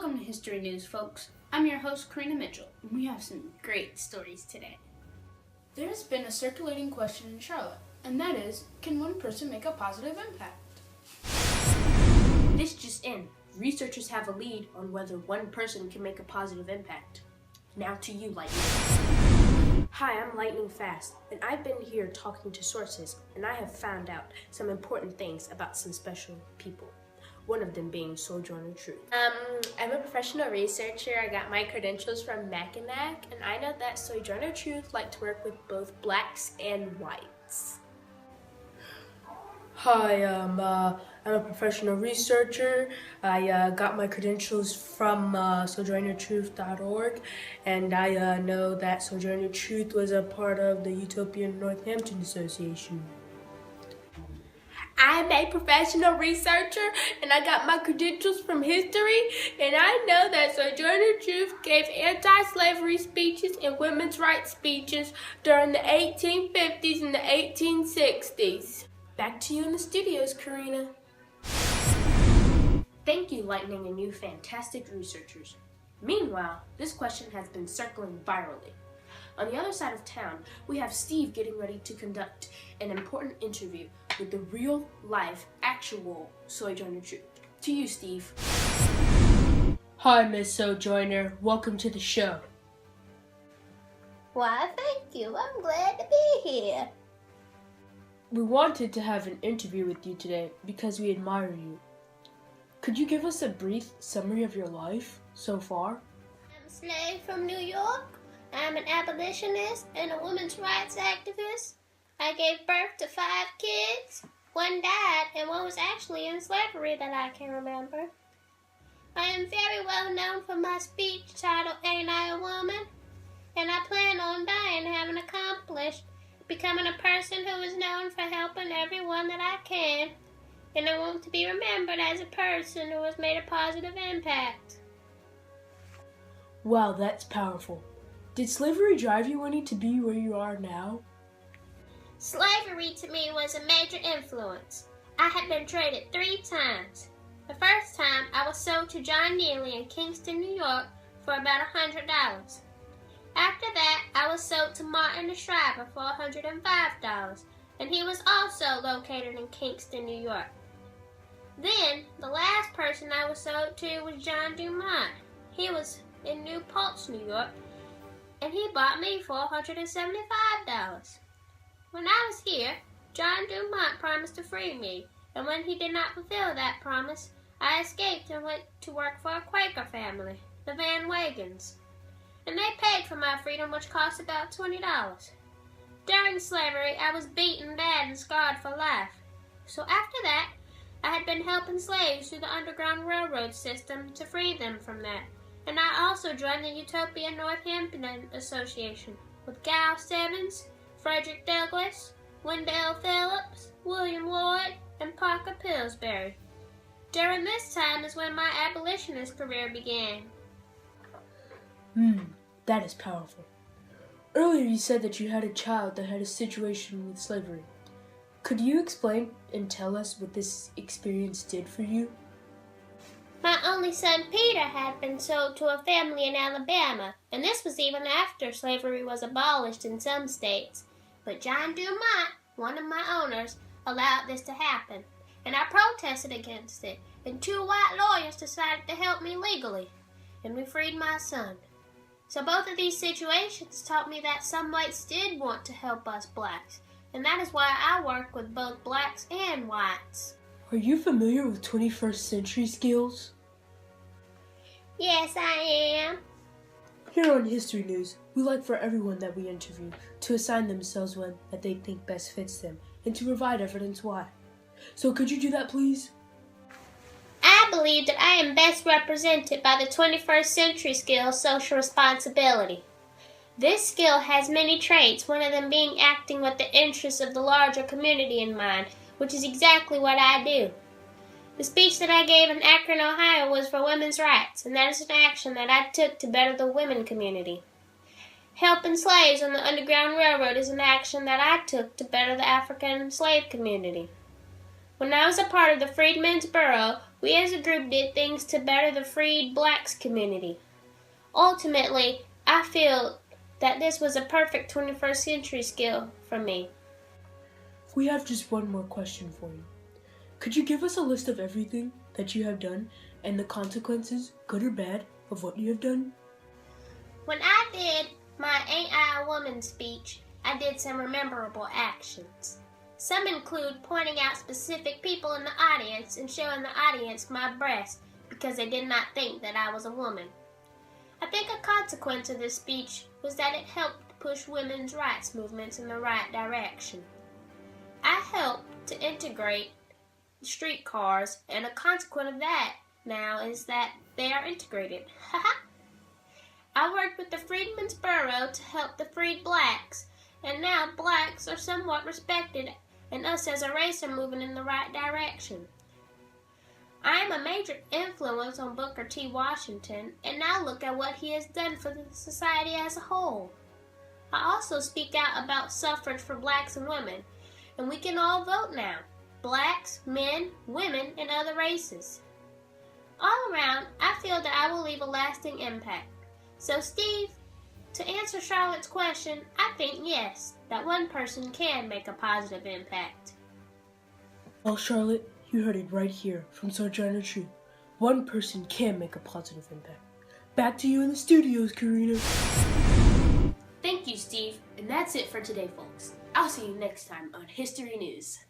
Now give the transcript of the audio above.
Welcome to History News, folks. I'm your host, Karina Mitchell, and we have some great stories today. There has been a circulating question in Charlotte, and that is, can one person make a positive impact? This just in. Researchers have a lead on whether one person can make a positive impact. Now to you, Lightning. Hi, I'm Lightning Fast, and I've been here talking to sources, and I have found out some important things about some special people. One of them being Sojourner Truth. I'm a professional researcher. I got my credentials from Mackinac, and I know that Sojourner Truth liked to work with both blacks and whites. Hi, I'm a professional researcher. I got my credentials from sojournertruth.org, and I know that Sojourner Truth was a part of the Utopian Northampton Association. I'm a professional researcher, and I got my credentials from history, and I know that Sojourner Truth gave anti-slavery speeches and women's rights speeches during the 1850s and the 1860s. Back to you in the studios, Karina. Thank you, Lightning, and you fantastic researchers. Meanwhile, this question has been circling virally. On the other side of town, we have Steve getting ready to conduct an important interview with the real-life, actual Sojourner Truth. To you, Steve. Hi, Miss Sojourner. Welcome to the show. Why, thank you. I'm glad to be here. We wanted to have an interview with you today because we admire you. Could you give us a brief summary of your life so far? I'm a slave from New York. I'm an abolitionist and a women's rights activist. I gave birth to 5 kids. One died, and one was actually in slavery that I can remember. I am very well known for my speech titled Ain't I a Woman? And I plan on dying having accomplished becoming a person who is known for helping everyone that I can. And I want to be remembered as a person who has made a positive impact. Wow, that's powerful. Did slavery drive you any to be where you are now? Slavery to me was a major influence. I had been traded 3 times. The first time I was sold to John Neely in Kingston, New York for about $100. After that, I was sold to Martin the Shriver for $105, and he was also located in Kingston, New York. Then, the last person I was sold to was John Dumont. He was in New Paltz, New York, and he bought me for $175. When I was here, John Dumont promised to free me, and when he did not fulfill that promise, I escaped and went to work for a Quaker family, the Van Wagons, and they paid for my freedom, which cost about $20. During slavery, I was beaten bad and scarred for life. So after that, I had been helping slaves through the Underground Railroad system to free them from that. And I also joined the Utopian Northampton Association with Gal Simmons, Frederick Douglass, Wendell Phillips, William Lloyd, and Parker Pillsbury. During this time is when my abolitionist career began. That is powerful. Earlier you said that you had a child that had a situation with slavery. Could you explain and tell us what this experience did for you? My only son Peter had been sold to a family in Alabama, and this was even after slavery was abolished in some states. But John Dumont, one of my owners, allowed this to happen, and I protested against it, and 2 white lawyers decided to help me legally, and we freed my son. So both of these situations taught me that some whites did want to help us blacks, and that is why I work with both blacks and whites. Are you familiar with 21st century skills? Yes, I am. Here on History News, we like for everyone that we interview to assign themselves one that they think best fits them and to provide evidence why. So could you do that, please? I believe that I am best represented by the 21st century skill, social responsibility. This skill has many traits, one of them being acting with the interests of the larger community in mind, which is exactly what I do. The speech that I gave in Akron, Ohio was for women's rights, and that is an action that I took to better the women community. Helping slaves on the Underground Railroad is an action that I took to better the African slave community. When I was a part of the Freedmen's Bureau, We as a group did things to better the freed blacks community. Ultimately, I feel that this was a perfect 21st century skill for me. We have just one more question for you. Could you give us a list of everything that you have done and the consequences, good or bad, of what you have done? When I did my Ain't I a Woman speech, I did some memorable actions. Some include pointing out specific people in the audience and showing the audience my breast because they did not think that I was a woman. I think a consequence of this speech was that it helped push women's rights movements in the right direction. I helped to integrate streetcars, and a consequence of that now is that they are integrated. I worked with the Freedmen's Bureau to help the freed blacks, and now blacks are somewhat respected, and us as a race are moving in the right direction. I am a major influence on Booker T. Washington, and now look at what he has done for the society as a whole. I also speak out about suffrage for blacks and women, and we can all vote now. Blacks, men, women, and other races. All around, I feel that I will leave a lasting impact. So Steve, to answer Charlotte's question, I think yes, that one person can make a positive impact. Well, Charlotte, you heard it right here from Sojourner Truth. One person can make a positive impact. Back to you in the studios, Karina. Thank you, Steve. And that's it for today, folks. I'll see you next time on History News.